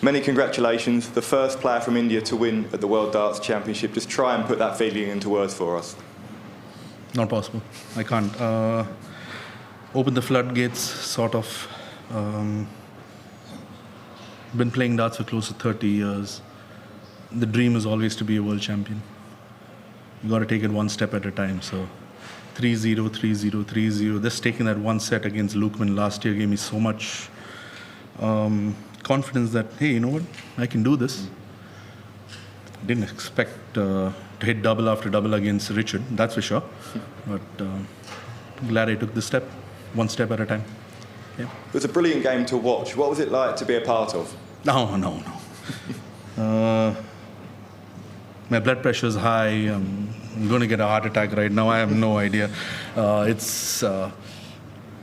Many congratulations. The first player from India to win at the World Darts Championship. Just try and put that feeling into words for us. Not possible. I can't. Open the floodgates, sort of. Been playing darts for close to 30 years. The dream is always to be a world champion. You got to take it one step at a time. So 3-0, 3-0, 3-0. Just taking that one set against Lukman last year gave me so much confidence that, hey, you know what? I can do this. Didn't expect to hit double after double against Richard, that's for sure. But glad I took this step, one step at a time. Yeah. It was a brilliant game to watch. What was it like to be a part of? No. My blood pressure is high. I'm going to get a heart attack right now. I have no idea.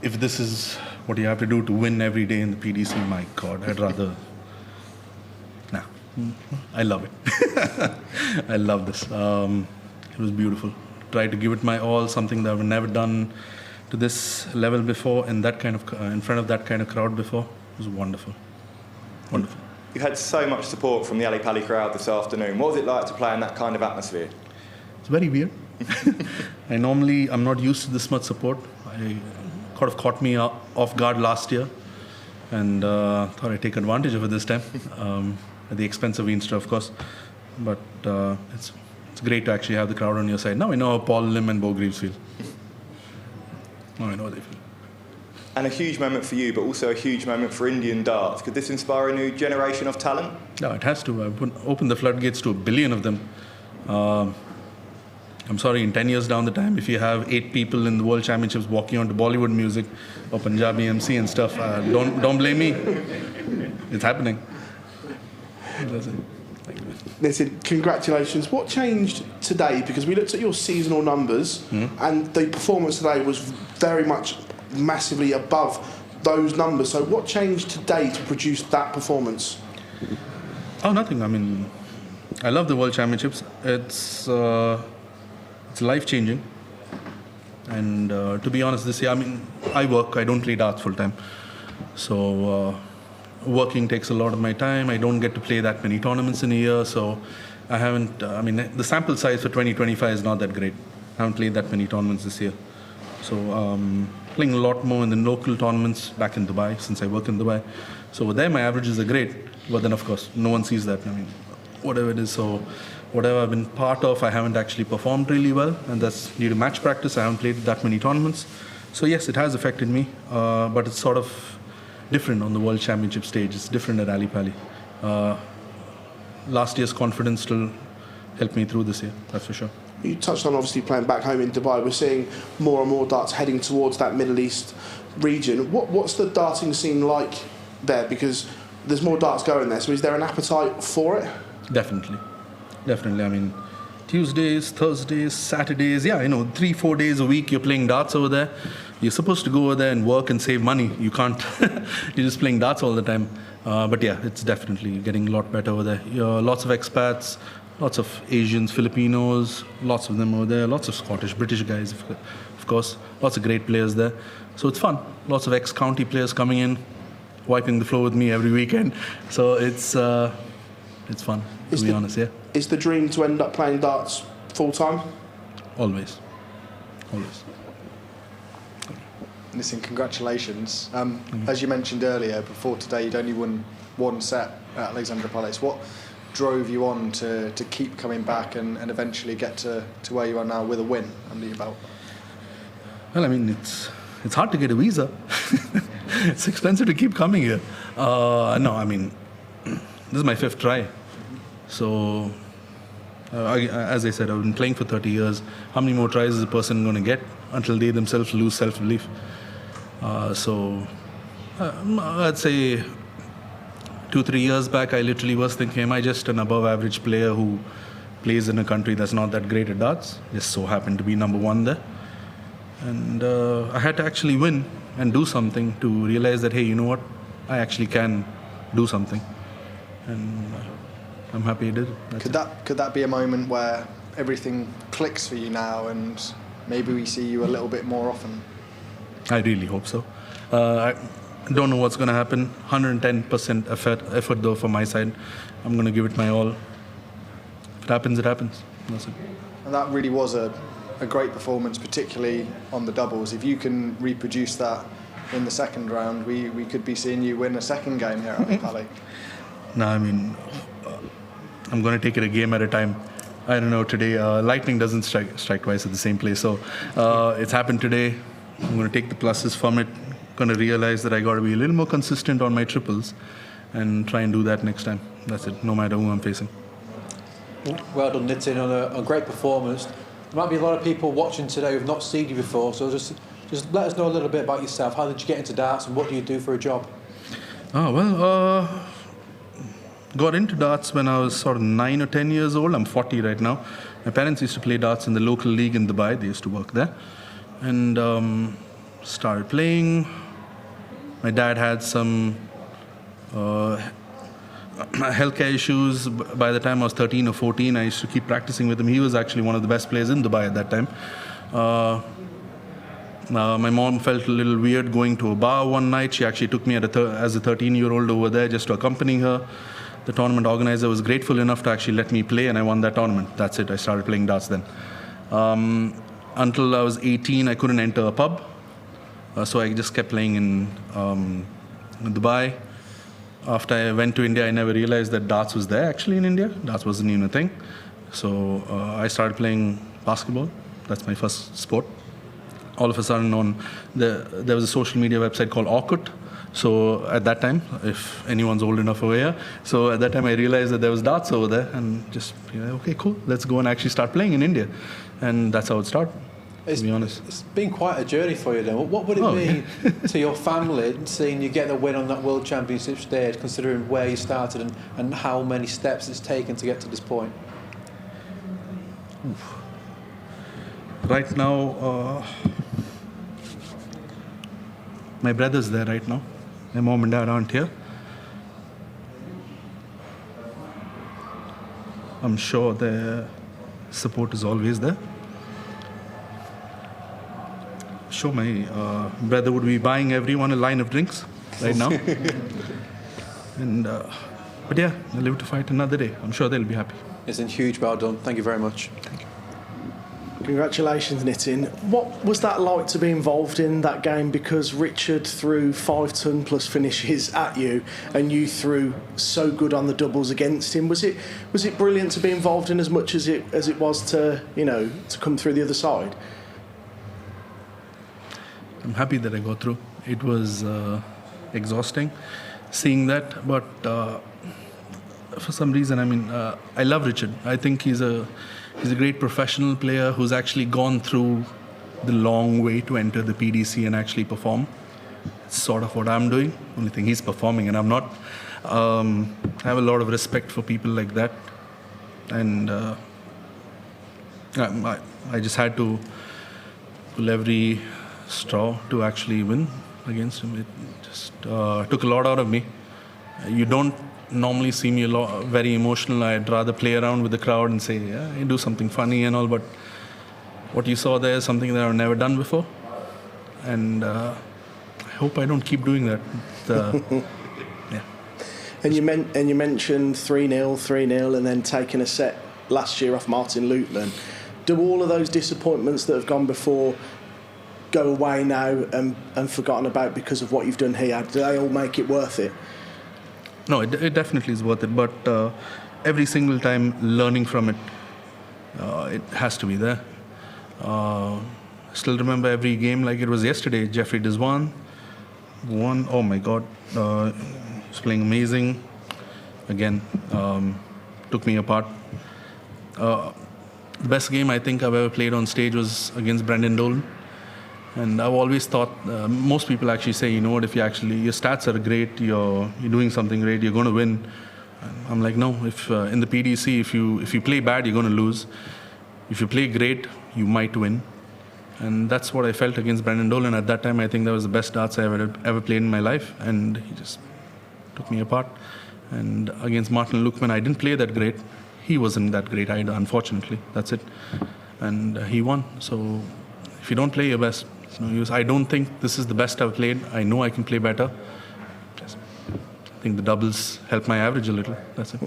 If this is what you have to do to win every day in the PDC, my God, I'd rather... Nah, I love it. I love this. It was beautiful. Tried to give it my all, something that I've never done to this level before, in that kind of in front of that kind of crowd before. It was wonderful. Wonderful. You had so much support from the Ali Pali crowd this afternoon. What was it like to play in that kind of atmosphere? It's very weird. I'm not used to this much support. It kind of caught me off guard last year, and thought I'd take advantage of it this time, at the expense of Weinster, of course. But it's great to actually have the crowd on your side. Now I know how Paul Lim and Bo Greaves feel. Now I know how they feel. And a huge moment for you, but also a huge moment for Indian darts. Could this inspire a new generation of talent? No, it has to. I've opened the floodgates to 1 billion of them. I'm sorry, in 10 years down the time, if you have 8 people in the World Championships walking onto Bollywood music or Punjabi MC and stuff, don't blame me. It's happening. That's it. Nitin, congratulations. What changed today? Because we looked at your seasonal numbers, and the performance today was very much massively above those numbers. So what changed today to produce that performance? Oh, nothing. I mean, I love the World Championships. It's life-changing. And to be honest, this year, I mean, I work. I don't play darts full-time. So working takes a lot of my time. I don't get to play that many tournaments in a year. So I haven't, the sample size for 2025 is not that great. I haven't played that many tournaments this year. So playing a lot more in the local tournaments back in Dubai, since I work in Dubai. So there my averages are great, but then of course no one sees that. I mean, whatever it is, so whatever I've been part of, I haven't actually performed really well, and that's due to match practice. I haven't played that many tournaments. So yes, it has affected me, but it's sort of different on the World Championship stage. It's different at Ali Pali. Last year's confidence still helped me through this year, that's for sure. You touched on obviously playing back home in Dubai. We're seeing more and more darts heading towards that Middle East region. What's the darting scene like there? Because there's more darts going there. So is there an appetite for it? Definitely. I mean, Tuesdays, Thursdays, Saturdays, 3-4 days a week you're playing darts over there. You're supposed to go over there and work and save money. You can't. You're just playing darts all the time. But yeah, it's definitely getting a lot better over there. Lots of expats, lots of Asians, Filipinos, lots of them over there, lots of Scottish, British guys, of course, lots of great players there. So it's fun. Lots of ex-county players coming in, wiping the floor with me every weekend. So it's fun, to be honest, yeah. Is the dream to end up playing darts full-time? Always. Listen, congratulations. As you mentioned earlier, before today, you'd only won one set at Alexandra Palace. What drove you on to keep coming back and eventually get to where you are now with a win under your belt? Well, I mean, it's hard to get a visa. It's expensive to keep coming here. No, I mean, this is my 5th try. So, as I said, I've been playing for 30 years. How many more tries is a person going to get until they themselves lose self-belief? So, I'd say 2-3 years back, I literally was thinking, am I just an above-average player who plays in a country that's not that great at darts? Just so happened to be number 1 there. And I had to actually win and do something to realize that, hey, you know what? I actually can do something. And I'm happy I did it. Could that be a moment where everything clicks for you now and maybe we see you a little bit more often? I really hope so. Don't know what's going to happen. 110% effort though from my side. I'm going to give it my all. If it happens, it happens. That's it. And that really was a great performance, particularly on the doubles. If you can reproduce that in the second round, we could be seeing you win a second game here at Pally. No, I mean, I'm going to take it a game at a time. I don't know, today, lightning doesn't strike twice at the same place. So it's happened today. I'm going to take the pluses from it. Going to realize that I got to be a little more consistent on my triples and try and do that next time. That's it, no matter who I'm facing. Well done, Nitin, on a great performance. There might be a lot of people watching today who've not seen you before, so just let us know a little bit about yourself. How did you get into darts and what do you do for a job? Got into darts when I was sort of 9 or 10 years old. I'm 40 right now. My parents used to play darts in the local league in Dubai. They used to work there. And started playing. My dad had some healthcare issues. By the time I was 13 or 14, I used to keep practicing with him. He was actually one of the best players in Dubai at that time. My mom felt a little weird going to a bar one night. She actually took me as a 13-year-old over there just to accompany her. The tournament organizer was grateful enough to actually let me play, and I won that tournament. That's it. I started playing darts then. Until I was 18, I couldn't enter a pub. So I just kept playing in Dubai. After I went to India, I never realized that darts was there actually in India. Darts wasn't even a thing. So I started playing basketball. That's my first sport. All of a sudden, there was a social media website called Orkut. So at that time, if anyone's old enough over here, so at that time I realized that there was darts over there, and just, okay, cool, let's go and actually start playing in India. And that's how it started, to be honest. It's been quite a journey for you then. What would it mean to your family seeing you get the win on that World Championship stage, considering where you started and how many steps it's taken to get to this point? Right now, my brother's there right now. My mom and dad aren't here. I'm sure their support is always there. Sure, my brother would be buying everyone a line of drinks right now. But yeah, they live to fight another day. I'm sure they'll be happy. It's a huge well done. Thank you very much. Thank you. Congratulations, Nitin. What was that like to be involved in that game? Because Richard threw 5-ton plus finishes at you, and you threw so good on the doubles against him. Was it brilliant to be involved in as much as it was to to come through the other side? I'm happy that I got through. It was exhausting seeing that, but for some reason, I love Richard. I think he's a great professional player who's actually gone through the long way to enter the PDC and actually perform. It's sort of what I'm doing. Only thing, he's performing and I'm not. I have a lot of respect for people like that, and I just had to pull every straw to actually win against him. It just took a lot out of me. You don't normally see me very emotional. I'd rather play around with the crowd and say, yeah, I do something funny and all, but what you saw there is something that I've never done before, and I hope I don't keep doing that. Yeah. And you mentioned 3-0, and then taking a set last year off Martin Lutman. Do all of those disappointments that have gone before go away now and forgotten about because of what you've done here? Do they all make it worth it? No, it definitely is worth it, but every single time learning from it, it has to be there. Still remember every game like it was yesterday. Jeffrey Deswan won. Oh my God, he was playing amazing. Again, took me apart. The best game I think I've ever played on stage was against Brendan Dolan. And I've always thought, most people actually say, you know what, if your stats are great, you're doing something great, you're going to win. And I'm like, no, if in the PDC, if you play bad, you're going to lose. If you play great, you might win. And that's what I felt against Brendan Dolan. At that time, I think that was the best darts I ever played in my life. And he just took me apart. And against Martin Lukman, I didn't play that great. He wasn't that great either, unfortunately. That's it. And he won. So if you don't play your best, it's no use. I don't think this is the best I've played. I know I can play better. I think the doubles help my average a little. That's it.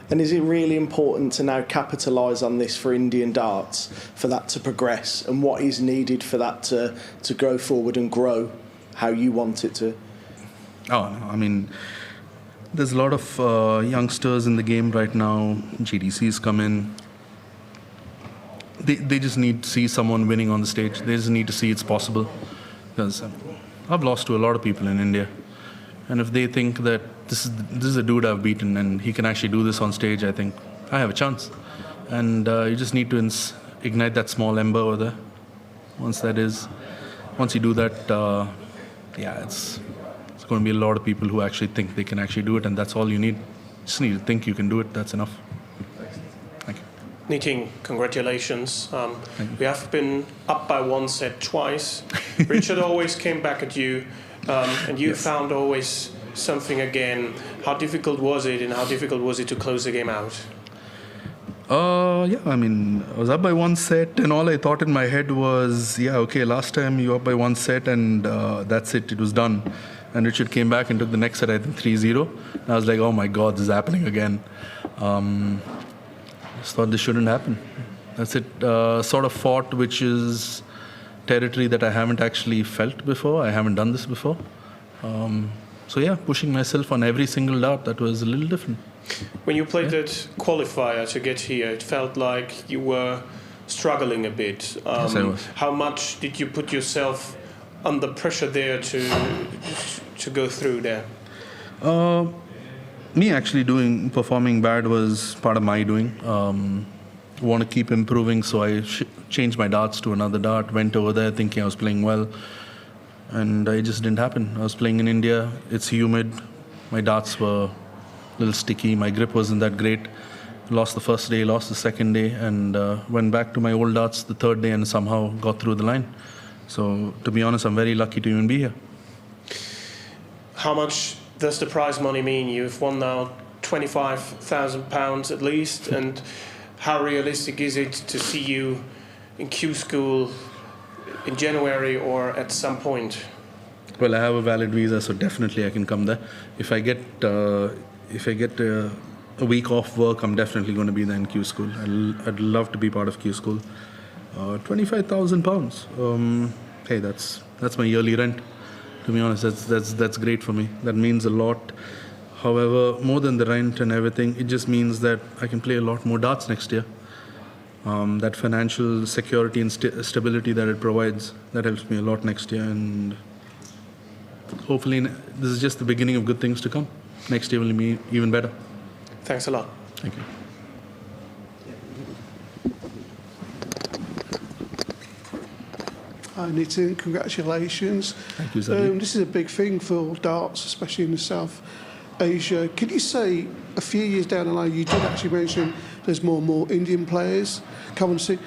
And is it really important to now capitalise on this for Indian darts, for that to progress? And what is needed for that to go forward and grow how you want it to? Oh, no, I mean, there's a lot of youngsters in the game right now. GDCs come in. They just need to see someone winning on the stage. They just need to see it's possible. Because I've lost to a lot of people in India. And if they think that this is a dude I've beaten and he can actually do this on stage, I think I have a chance. And you just need to ignite that small ember over there. Once you do that, it's going to be a lot of people who actually think they can actually do it, and that's all you need. Just need to think you can do it. That's enough. Thank you. Nitin, congratulations. We have been up by one set twice. Richard always came back at you, and you found always something again. How difficult was it, and how difficult was it to close the game out? I mean, I was up by one set, and all I thought in my head was, last time you were up by one set, and that's it, it was done. And Richard came back and took the next set, I think 3-0. And I was like, oh my God, this is happening again. Just thought this shouldn't happen. That's it. Sort of fought, which is territory that I haven't actually felt before. I haven't done this before. Pushing myself on every single dart, that was a little different. When you played that qualifier to get here, it felt like you were struggling a bit. Yes, I was. How much did you put yourself under pressure there to go through there? Me actually performing bad was part of my doing. Want to keep improving, so I changed my darts to another dart, went over there thinking I was playing well, and it just didn't happen. I was playing in India, it's humid, my darts were a little sticky, my grip wasn't that great. Lost the first day, lost the second day, and went back to my old darts the third day and somehow got through the line. So, to be honest, I'm very lucky to even be here. How much does the prize money mean? You've won now £25,000 at least, and how realistic is it to see you in Q School in January or at some point? Well, I have a valid visa, so definitely I can come there. If I get a week off work, I'm definitely going to be there in Q School. I'd love to be part of Q School. £25,000. Hey, that's my yearly rent. To be honest, that's great for me. That means a lot. However, more than the rent and everything, it just means that I can play a lot more darts next year. That financial security and stability that it provides, that helps me a lot next year. And hopefully, this is just the beginning of good things to come. Next year will be even better. Thanks a lot. Thank you. Hi Nitin, congratulations. Thank you, Zadie. This is a big thing for darts, especially in the South Asia. Could you say, a few years down the line, you did actually mention there's more and more Indian players come and see.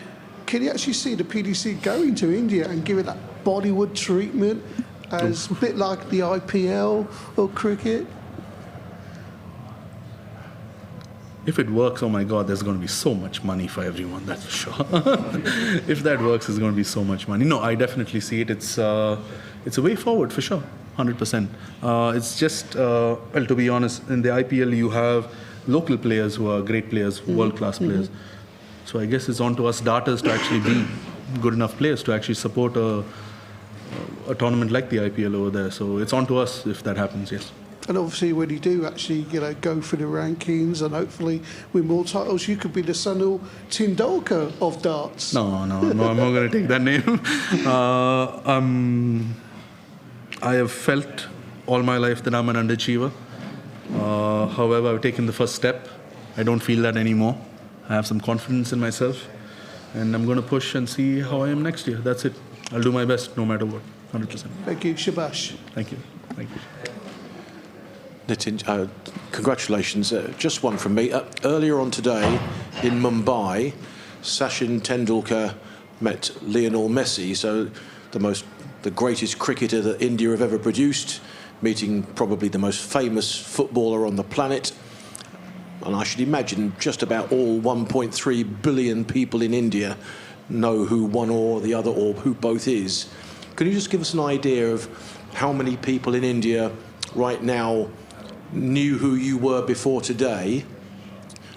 Can you actually see the PDC going to India and give it that Bollywood treatment as a bit like the IPL or cricket? If it works, oh my God, there's going to be so much money for everyone, that's for sure. If that works, there's going to be so much money. No, I definitely see it. It's a way forward, for sure, 100%. It's just, to be honest, in the IPL, you have local players who are great players, world-class players. So I guess it's on to us darters to actually be good enough players to actually support a tournament like the IPL over there. So it's on to us if that happens, yes. And obviously, when you do actually, go for the rankings and hopefully win more titles, you could be the son of Tendulkar of darts. No, I'm not going to take that name. I have felt all my life that I'm an underachiever. However, I've taken the first step. I don't feel that anymore. I have some confidence in myself, and I'm going to push and see how I am next year. That's it. I'll do my best no matter what, 100%. Thank you, Shabash. Thank you. Thank you. Nitin, congratulations. Just one from me. Earlier on today in Mumbai, Sachin Tendulkar met Lionel Messi, so the greatest cricketer that India have ever produced, meeting probably the most famous footballer on the planet. And I should imagine just about all 1.3 billion people in India know who one or the other or who both is. Can you just give us an idea of how many people in India right now knew who you were before today,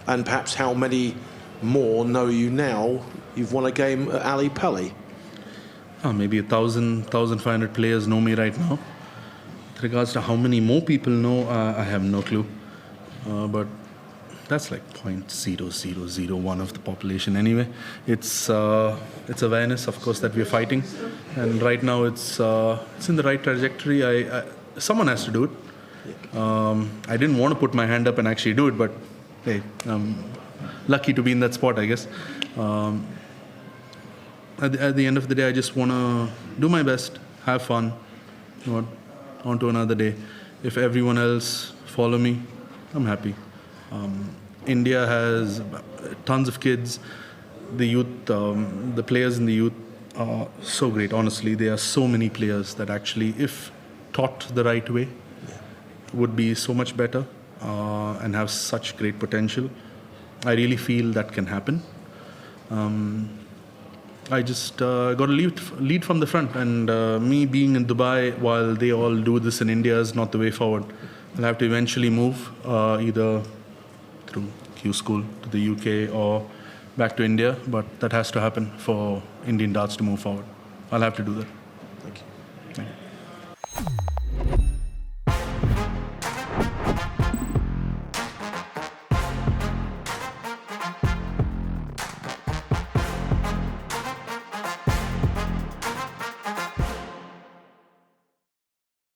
and perhaps how many more know you now? You've won a game at Ali Pali. Maybe 1,500 players know me right now. With regards to how many more people know, I have no clue. But that's like 0.0001 of the population anyway. It's awareness, of course, that we're fighting, and right now it's in the right trajectory. Someone has to do it. I didn't want to put my hand up and actually do it, but hey, I'm lucky to be in that spot, I guess. At the end of the day, I just want to do my best, have fun, on to another day. If everyone else follow me, I'm happy. India has tons of kids. The youth, the players in the youth are so great, honestly. There are so many players that actually, if taught the right way, would be so much better and have such great potential. I really feel that can happen. I just got to lead from the front, and me being in Dubai while they all do this in India is not the way forward. I'll have to eventually move either through Q School to the UK or back to India, but that has to happen for Indian darts to move forward. I'll have to do that. Thank you. Thank you.